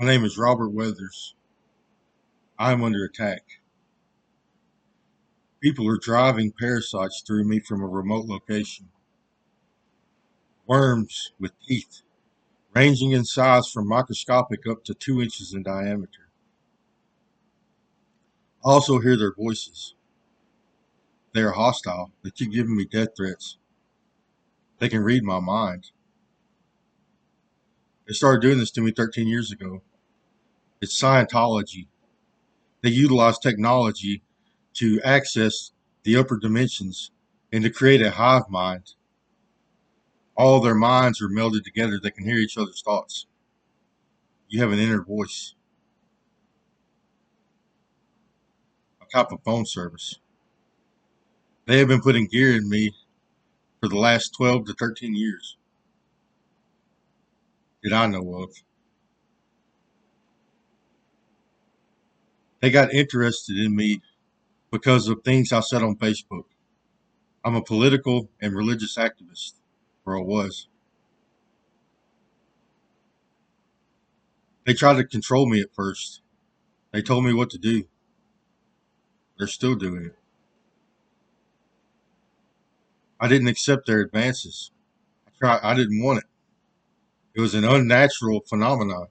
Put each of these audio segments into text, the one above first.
My name is Robert Weathers. I am under attack. People are driving parasites through me from a remote location. Worms with teeth, ranging in size from microscopic up to 2 inches in diameter. I also hear their voices. They are hostile. They keep giving me death threats. They can read my mind. They started doing this to me 13 years ago. It's Scientology. They utilize technology to access the upper dimensions and to create a hive mind. All their minds are melded together. They can hear each other's thoughts. You have an inner voice, a type of phone service. They have been putting gear in me for the last 12 to 13 years that I know of. They got interested in me because of things I said on Facebook. I'm a political and religious activist, or I was. They tried to control me at first. They told me what to do. They're still doing it. I didn't accept their advances. I didn't want it. It was an unnatural phenomenon.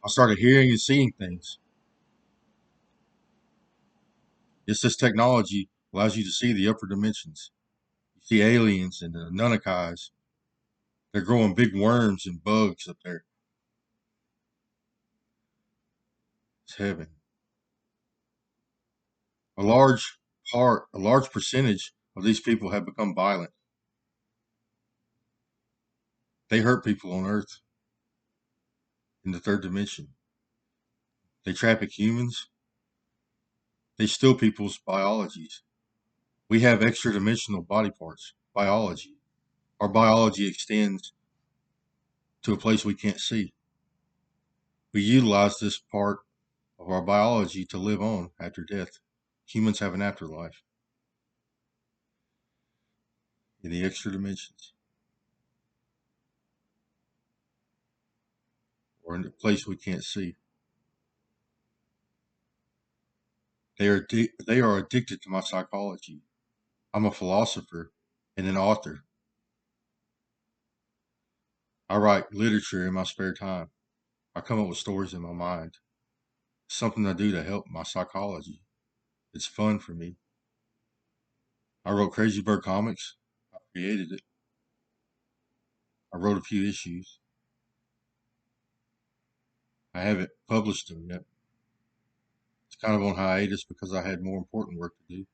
I started hearing and seeing things. It's this technology allows you to see the upper dimensions. You see aliens and the Nunnakis. They're growing big worms and bugs up there. It's heaven. A large percentage of these people have become violent. They hurt people on Earth in the third dimension. They traffic humans. They steal people's biologies. We have extra dimensional body parts, biology. Our biology extends to a place we can't see. We utilize this part of our biology to live on after death. Humans have an afterlife in the extra dimensions or in a place we can't see. They are addicted to my psychology. I'm a philosopher and an author. I write literature in my spare time. I come up with stories in my mind. It's something I do to help my psychology. It's fun for me. I wrote Crazy Bird Comics. I created it. I wrote a few issues. I haven't published them yet. It's kind of on hiatus because I had more important work to do.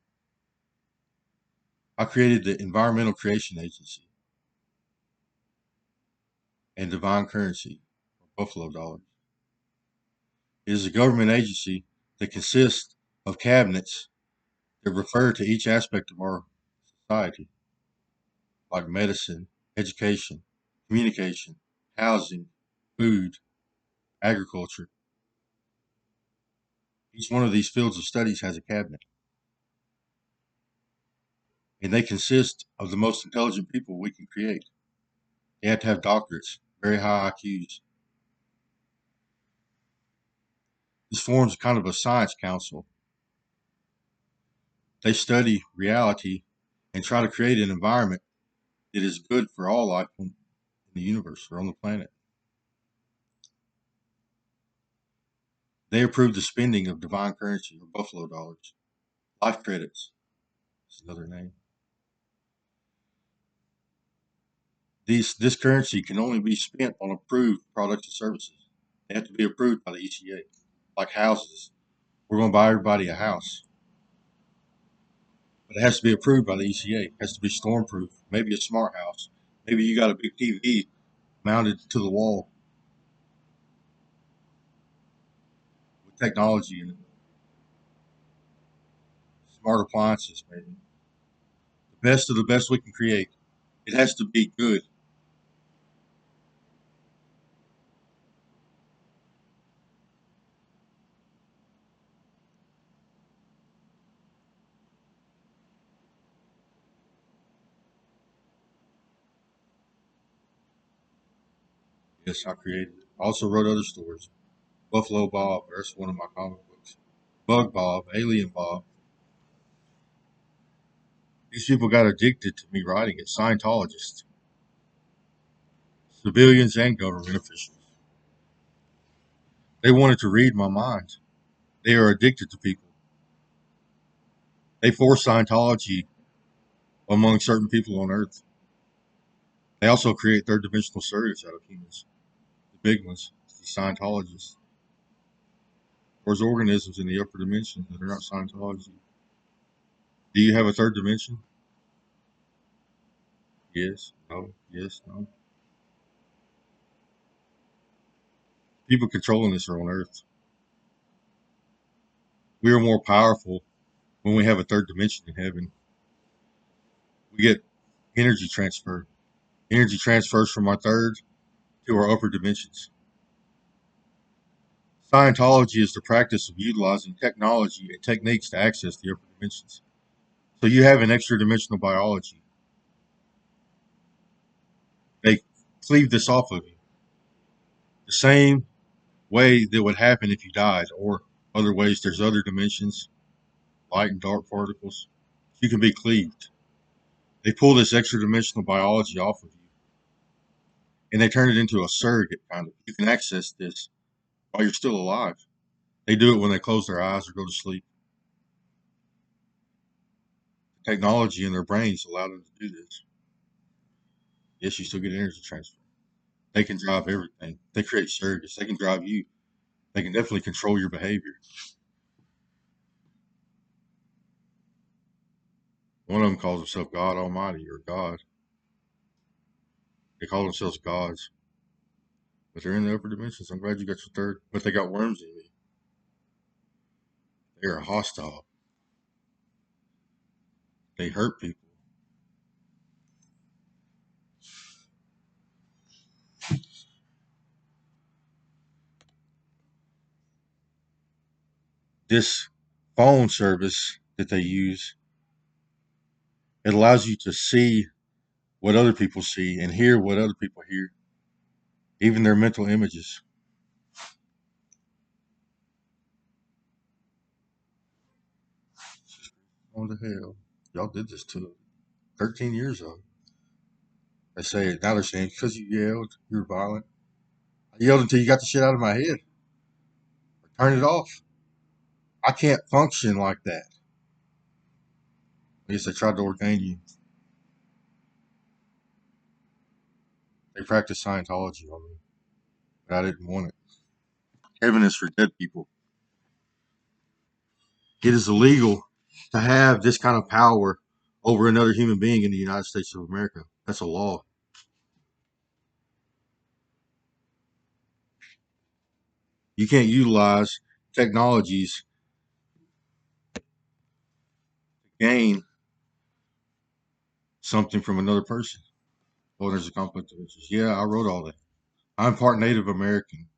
I created the Environmental Creation Agency and Divine Currency, or Buffalo Dollars. It is a government agency that consists of cabinets that refer to each aspect of our society, like medicine, education, communication, housing, food, agriculture. Each one of these fields of studies has a cabinet, and they consist of the most intelligent people we can create. They have to have doctorates, very high IQs. This forms kind of a science council. They study reality and try to create an environment that is good for all life in the universe or on the planet. They approve the spending of divine currency or buffalo dollars. Life credits is another name. This currency can only be spent on approved products and services. They have to be approved by the ECA, like houses. We're going to buy everybody a house, but it has to be approved by the ECA. It has to be stormproof, maybe a smart house. Maybe you got a big TV mounted to the wall with technology in it, smart appliances, maybe. The best of the best we can create. It has to be good. Yes, I created it. I also wrote other stories. Buffalo Bob, that's one of my comic books. Bug Bob, Alien Bob. These people got addicted to me writing it. Scientologists, civilians, and government officials. They wanted to read my mind. They are addicted to people. They force Scientology among certain people on Earth. They also create third dimensional surrogates out of humans. The big ones, the Scientologists. There's organisms in the upper dimension that are not Scientology. Do you have a third dimension? Yes, no, yes, no. People controlling this are on Earth. We are more powerful when we have a third dimension in heaven. We get energy transfer. Energy transfers from our third to our upper dimensions. Scientology is the practice of utilizing technology and techniques to access the upper dimensions. So you have an extra dimensional biology. They cleave this off of you. The same way that would happen if you died, or other ways, there's other dimensions, light and dark particles. You can be cleaved. They pull this extra dimensional biology off of you and they turn it into a surrogate kind of. You can access this while you're still alive. They do it when they close their eyes or go to sleep. The technology in their brains allow them to do this. Yes, you still get energy transfer. They can drive everything. They create surrogates. They can drive you. They can definitely control your behavior. One of them calls himself God Almighty or God. They call themselves gods, but they're in the upper dimensions. I'm glad you got your third, but they got worms in me. They are hostile. They hurt people. This phone service that they use, it allows you to see what other people see and hear what other people hear, even their mental images. What the hell? Y'all did this to 13 years old. They say now they're saying because you yelled, you were violent. I yelled until you got the shit out of my head. Or turn it off. I can't function like that. I guess they tried to ordain you. They practiced Scientology on me, but I didn't want it. Heaven is for dead people. It is illegal to have this kind of power over another human being in the United States of America. That's a law. You can't utilize technologies to gain something from another person. Oh, there's a conflict of interest. Yeah, I wrote all that. I'm part Native American.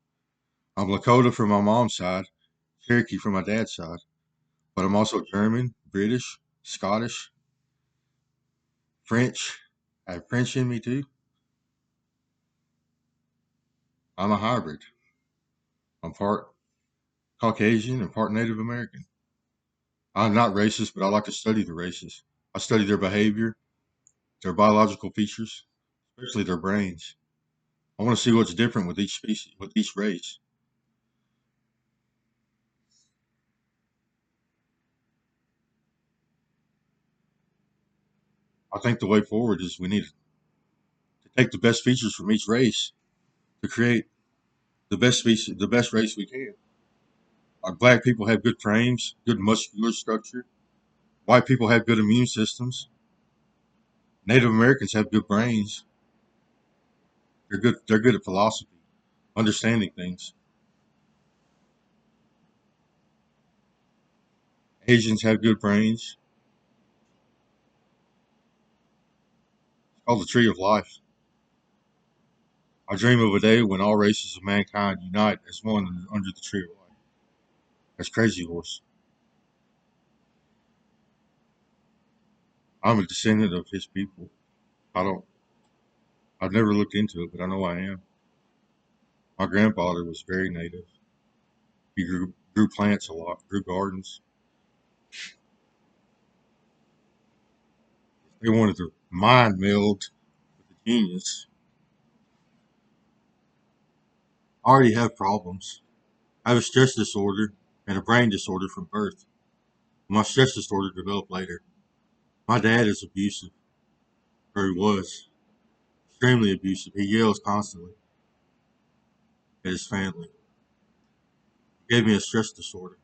I'm Lakota from my mom's side, Cherokee from my dad's side, but I'm also German, British, Scottish, French. I have French in me too. I'm a hybrid. I'm part Caucasian and part Native American. I'm not racist, but I like to study the races. I study their behavior, their biological features, especially their brains. I want to see what's different with each species, with each race. I think the way forward is we need to take the best features from each race to create the best species, the best race we can. Our black people have good frames, good muscular structure. White people have good immune systems. Native Americans have good brains. They're good. They're good at philosophy, understanding things. Asians have good brains. It's called the Tree of Life. I dream of a day when all races of mankind unite as one under the Tree of Life. That's Crazy Horse. I'm a descendant of his people. I don't. I've never looked into it, but I know I am. My grandfather was very native. He grew plants a lot, grew gardens. They wanted to mind meld with the genius. I already have problems. I have a stress disorder and a brain disorder from birth. My stress disorder developed later. My dad is abusive, or he was extremely abusive. He yells constantly at his family. He gave me a stress disorder.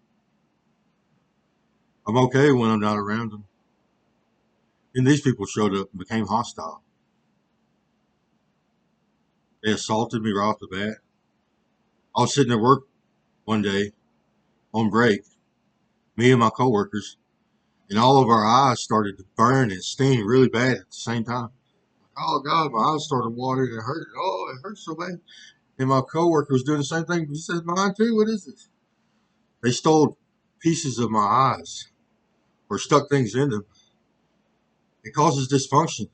I'm okay when I'm not around him. And these people showed up and became hostile. They assaulted me right off the bat. I was sitting at work one day on break, me and my coworkers, and all of our eyes started to burn and sting really bad at the same time. Oh God, my eyes started watering and it hurt. Oh, it hurt so bad. And my coworker was doing the same thing. He said, "Mine too. What is this?" They stole pieces of my eyes or stuck things in them. It causes dysfunction.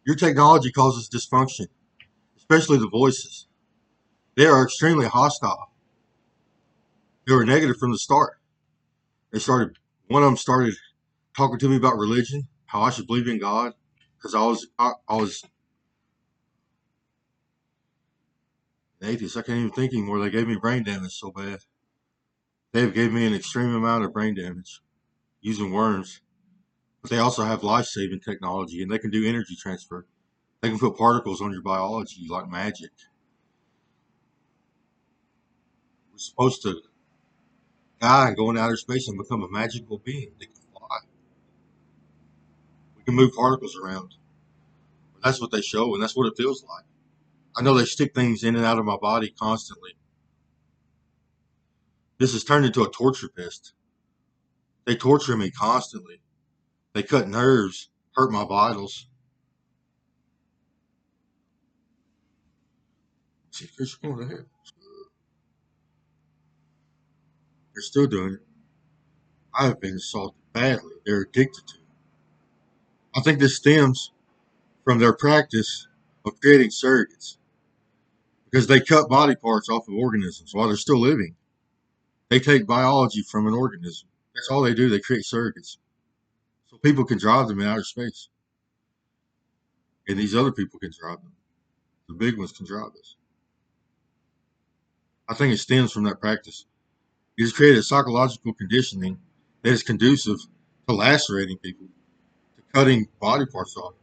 Your technology causes dysfunction, especially the voices. They are extremely hostile. They were negative from the start. They started. One of them started talking to me about religion, how I should believe in God, because I was an atheist. I can't even think anymore. They gave me brain damage so bad. They gave me an extreme amount of brain damage using worms. But they also have life-saving technology, and they can do energy transfer. They can put particles on your biology like magic. We're supposed to die and go into outer space and become a magical being. They can fly. We can move particles around. That's what they show, and that's what it feels like. I know they stick things in and out of my body constantly. This has turned into a torture pest. They torture me constantly. They cut nerves, hurt my vitals. See, Chris, you're going ahead. They're still doing it. I have been assaulted badly. They're addicted to it. I think this stems from their practice of creating surrogates because they cut body parts off of organisms while they're still living. They take biology from an organism. That's all they do. They create surrogates. So people can drive them in outer space. And these other people can drive them. The big ones can drive us. I think it stems from that practice. It has created a psychological conditioning that is conducive to lacerating people, to cutting body parts off,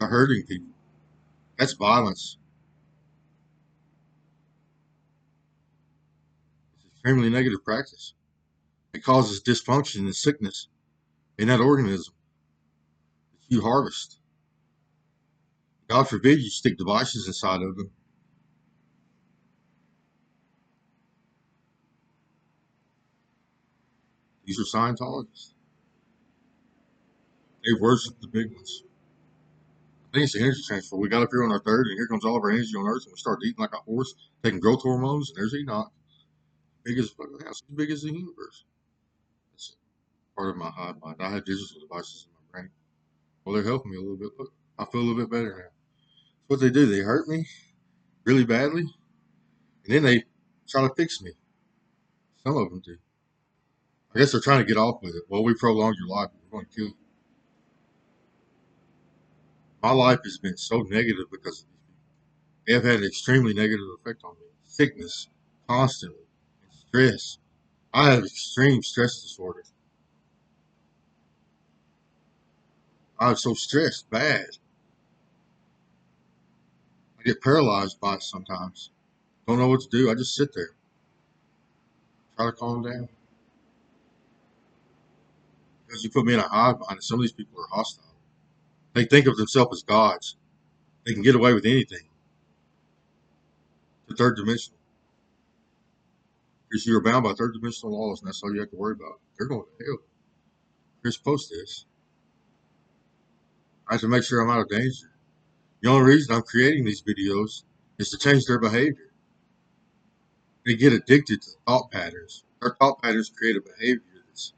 to hurting people. That's violence. It's extremely negative practice. It causes dysfunction and sickness in that organism that you harvest. God forbid you stick devices inside of them. These are Scientologists. They worship the big ones. I think it's the energy transfer. We got up here on our third, and here comes all of our energy on Earth, and we start eating like a horse, taking growth hormones, and there's Enoch, big as fucking house, as big as the universe. That's part of my hive mind. I have digital devices in my brain. Well, they're helping me a little bit. Look, I feel a little bit better now. That's what they do. They hurt me really badly, and then they try to fix me. Some of them do. I guess they're trying to get off with it. Well, we prolonged your life. We're going to kill you. My life has been so negative because of these people. They have had an extremely negative effect on me. Sickness, constantly, and stress. I have extreme stress disorder. I'm so stressed, bad. I get paralyzed by it sometimes. Don't know what to do. I just sit there, try to calm down. Because you put me in a hive mind, and some of these people are hostile. They think of themselves as gods. They can get away with anything. The third dimensional. Because you're bound by third dimensional laws, and that's all you have to worry about. They're going to hell. Chris post this. I have to make sure I'm out of danger. The only reason I'm creating these videos is to change their behavior. They get addicted to thought patterns. Their thought patterns create a behavior that's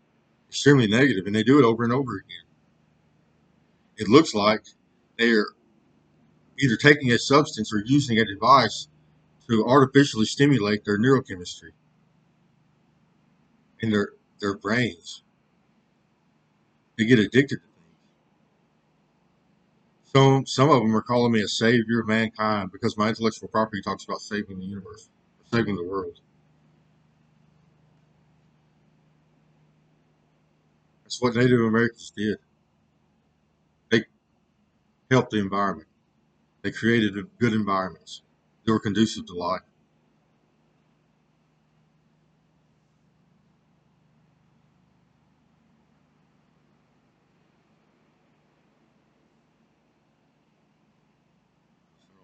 extremely negative, and they do it over and over again. It looks like they are either taking a substance or using a device to artificially stimulate their neurochemistry in their brains. They get addicted to things. Some of them are calling me a savior of mankind because my intellectual property talks about saving the universe, saving the world. That's what Native Americans did. They helped the environment. They created good environments that were conducive to life.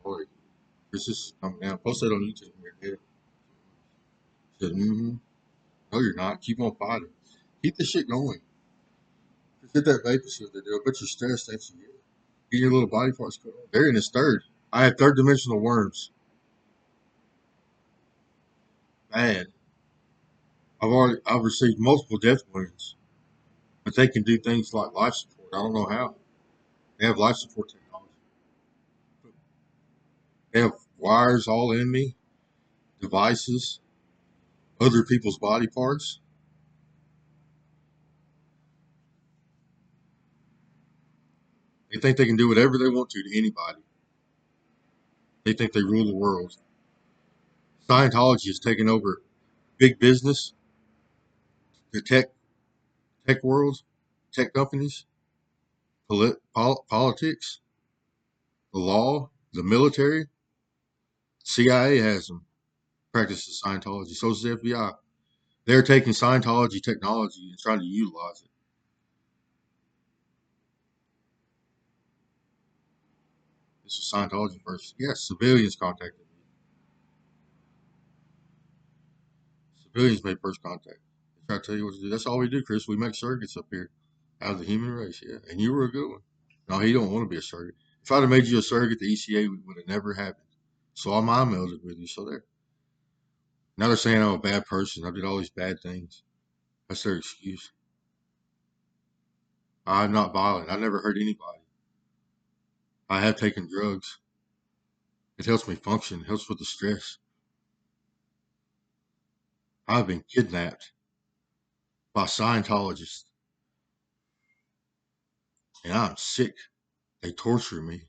So, this is coming down. Post that on YouTube. Said, no, you're not. Keep on fighting. Keep the shit going. Just hit that vapor shit they do. I bet you're stressed after you get your little body parts cut off. They're in his third. I have third dimensional worms. Bad. I've received multiple death wounds, but they can do things like life support. I don't know how. They have life support technology. They have wires all in me, devices, other people's body parts. They think they can do whatever they want to anybody. They think they rule the world. Scientology has taken over big business, the tech world, tech companies, politics, the law, the military. CIA has them practices Scientology. So does the FBI. They're taking Scientology technology and trying to utilize it. This was Scientology first. Yes, civilians contacted me. Civilians made first contact. They try to tell you what to do. That's all we do, Chris. We make surrogates up here out of the human race. Yeah, and you were a good one. No, he don't want to be a surrogate. If I'd have made you a surrogate, the ECA would have never happened. So I'm melded with you. So there. Now they're saying I'm a bad person. I did all these bad things. That's their excuse. I'm not violent. I never hurt anybody. I have taken drugs. It helps me function. It helps with the stress. I've been kidnapped by Scientologists, and I'm sick. They torture me.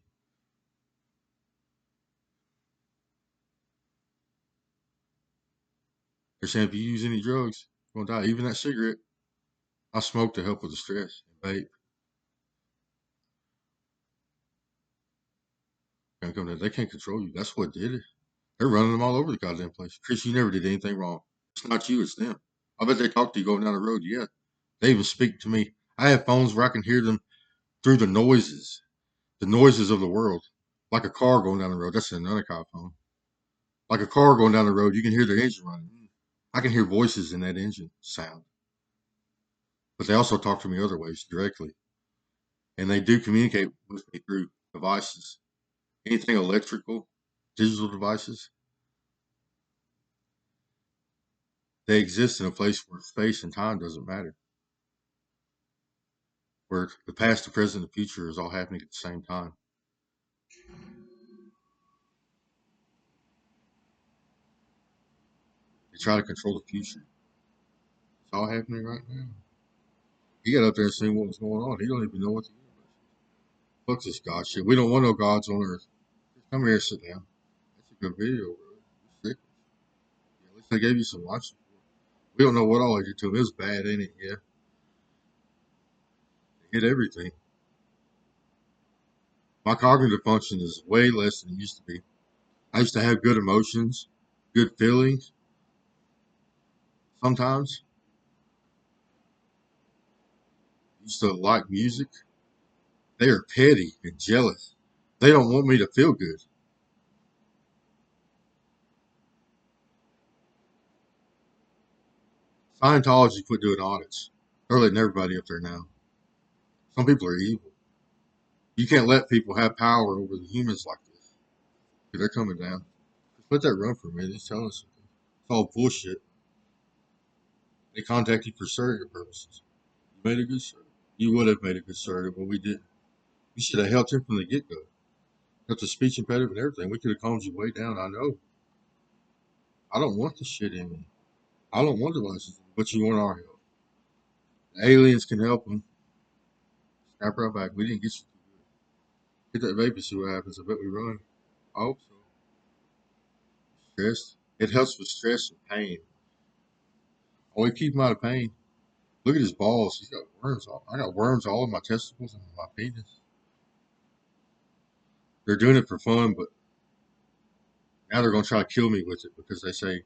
They're saying if you use any drugs, you're gonna die. Even that cigarette, I smoke to help with the stress and vape. They can't control you. That's what did it. They're running them all over the goddamn place. Chris, you never did anything wrong. It's not you, it's them. I bet they talk to you going down the road. Yeah. They even speak to me. I have phones where I can hear them through the noises of the world. Like a car going down the road. That's another kind of phone. Like a car going down the road, you can hear their engine running. I can hear voices in that engine sound. But they also talk to me other ways directly. And they do communicate with me through devices. Anything electrical, digital devices, they exist in a place where space and time doesn't matter. Where the past, the present, and the future is all happening at the same time. They try to control the future. It's all happening right now. He got up there and seen what was going on. He don't even know what the universe is. Fuck this God shit. We don't want no gods on earth. Just come here and sit down. That's a good video, bro. You're sick. Yeah, at least they gave you some life support. We don't know what all I did to him. It was bad, ain't it? Yeah. It hit everything. My cognitive function is way less than it used to be. I used to have good emotions, good feelings. Sometimes I used to like music. They are petty and jealous. They don't want me to feel good. Scientology quit doing audits. They're letting everybody up there now. Some people are evil. You can't let people have power over the humans like this. They're coming down. Just let that run for a minute. It's telling us something. It's all bullshit. They contact you for surrogate purposes. You made a good surrogate. You would have made a good surrogate, but we didn't. We should have helped him from the get go. Got the speech impediment and everything. We could have calmed you way down. I know. I don't want the shit in me. I don't want devices, but you want our help. The aliens can help them. Snap right back. We didn't get you too good. Hit that baby, see what happens. I bet we run. I hope so. Stress. It helps with stress and pain. Oh, we keep him out of pain. Look at his balls. He's got worms all. I got worms all in my testicles and my penis. They're doing it for fun, but now they're gonna try to kill me with it because they say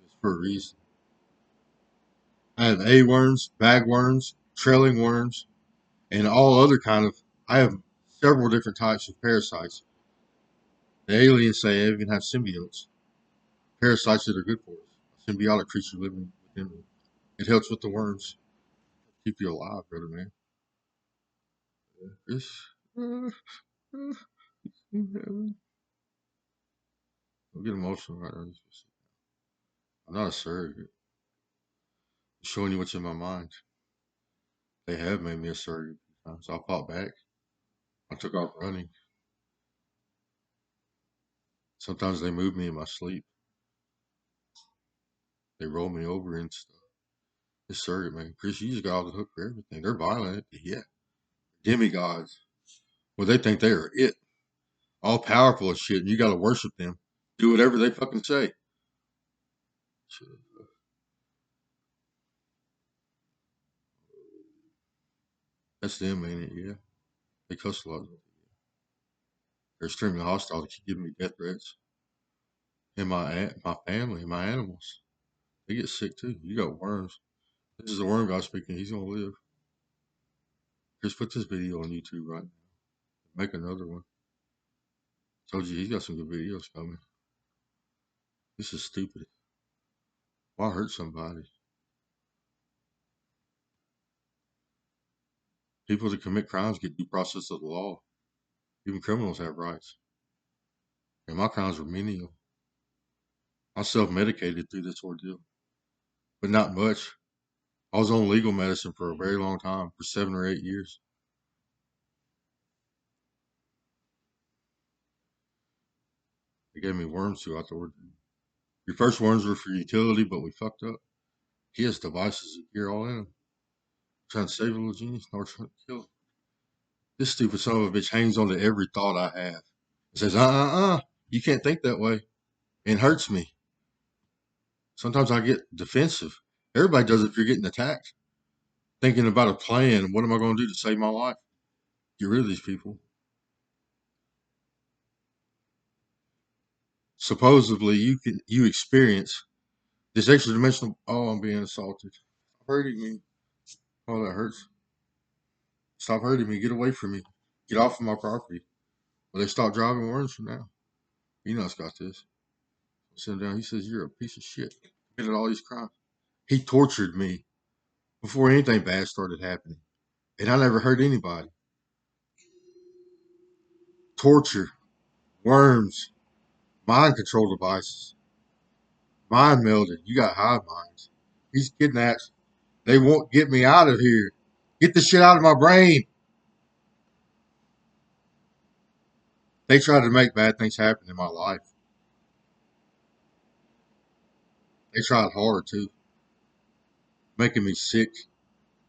it's for a reason. I have A worms, bag worms, trailing worms, and all other kind of. I have several different types of parasites. The aliens say I even have symbiotes, parasites that are good for us. A symbiotic creature living within me. It helps with the worms, keep you alive, brother man. It's, uh, uh, I'll get emotional right now. I'm not a surrogate. I'm showing you what's in my mind. They have made me a surrogate a few times. I fought back. I took off running. Sometimes they move me in my sleep. They roll me over and stuff. It's surrogate, man. Chris, you just got off the hook for everything. They're violent, yeah. Demigods. Well, they think they are it. All powerful as shit, and you gotta worship them. Do whatever they fucking say. That's them, ain't it? Yeah. They cuss a lot. They're extremely hostile. They keep giving me death threats. And my family, my animals, they get sick too. You got worms. This is the worm guy speaking. He's gonna live. Just put this video on YouTube right now. Make another one. Told you he's got some good videos coming. This is stupid. Why hurt somebody? People that commit crimes get due process of the law. Even criminals have rights. And my crimes were menial. I self-medicated through this ordeal, but not much. I was on legal medicine for a very long time, for 7 or 8 years. They gave me worms throughout the ordeal. Your first worms were for utility, but we fucked up. He has devices that gear all in him. Trying to save a little genius, nor trying to kill him. This stupid son of a bitch hangs on to every thought I have. It says, you can't think that way. And hurts me. Sometimes I get defensive. Everybody does it if you're getting attacked. Thinking about a plan. What am I going to do to save my life? Get rid of these people. Supposedly, you experience this extra dimensional. Oh, I'm being assaulted. Stop hurting me. Oh, that hurts. Stop hurting me. Get away from me. Get off of my property. Well, they stop driving worms from now. You know, it's got this. Sit him down. He says, "You're a piece of shit. Committed all these crimes." He tortured me before anything bad started happening, and I never hurt anybody. Torture, worms, mind control devices, mind melded. You got hive minds. He's kidnapped. They won't get me out of here. Get the shit out of my brain. They try to make bad things happen in my life. They tried hard too, making me sick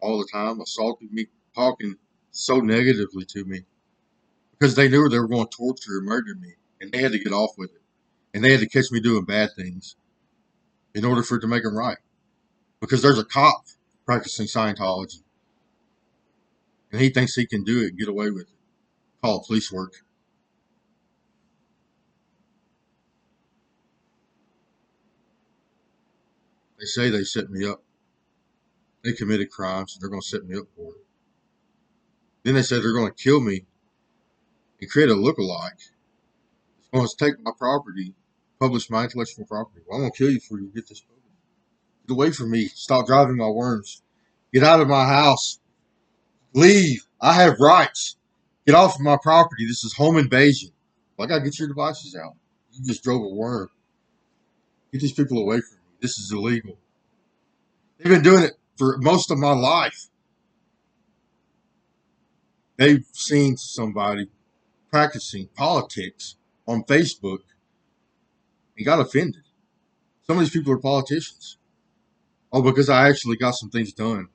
all the time, assaulting me, talking so negatively to me because they knew they were going to torture and murder me, and they had to get off with it, and they had to catch me doing bad things in order for it to make them right. Because there's a cop practicing Scientology, and he thinks he can do it and get away with it. Call it police work. They say they set me up. They committed crimes, and they're going to set me up for it. Then they said they're going to kill me and create a look-alike. It's going to take my property, publish my intellectual property. Well, I'm going to kill you before you get this published. Get away from me. Stop driving my worms. Get out of my house. Leave. I have rights. Get off of my property. This is home invasion. Well, I got to get your devices out. You just drove a worm. Get these people away from me. This is illegal. They've been doing it for most of my life. They've seen somebody practicing politics on Facebook and got offended. Some of these people are politicians. Oh, because I actually got some things done.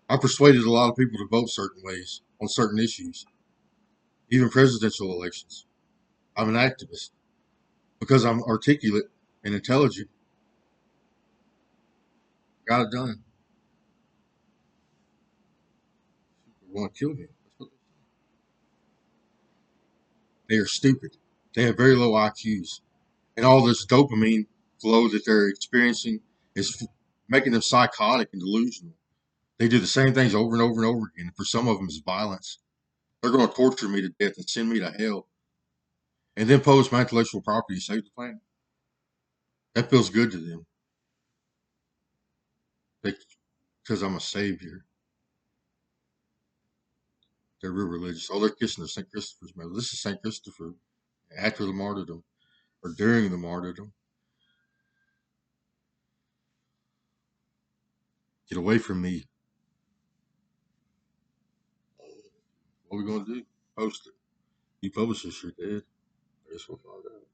I persuaded a lot of people to vote certain ways on certain issues, even presidential elections. I'm an activist because I'm articulate and intelligent. Got it done. They want to kill me. They are stupid. They have very low IQs. And all this dopamine flow that they're experiencing is making them psychotic and delusional. They do the same things over and over and over again. For some of them, it's violence. They're going to torture me to death and send me to hell and then pose my intellectual property to save the planet. That feels good to them because I'm a savior. They're real religious. Oh, they're kissing the St. Christopher's medal. This is St. Christopher after the martyrdom or during the martyrdom. Get away from me. What are we going to do? Post it. You publish this, you're dead. I guess we'll find out.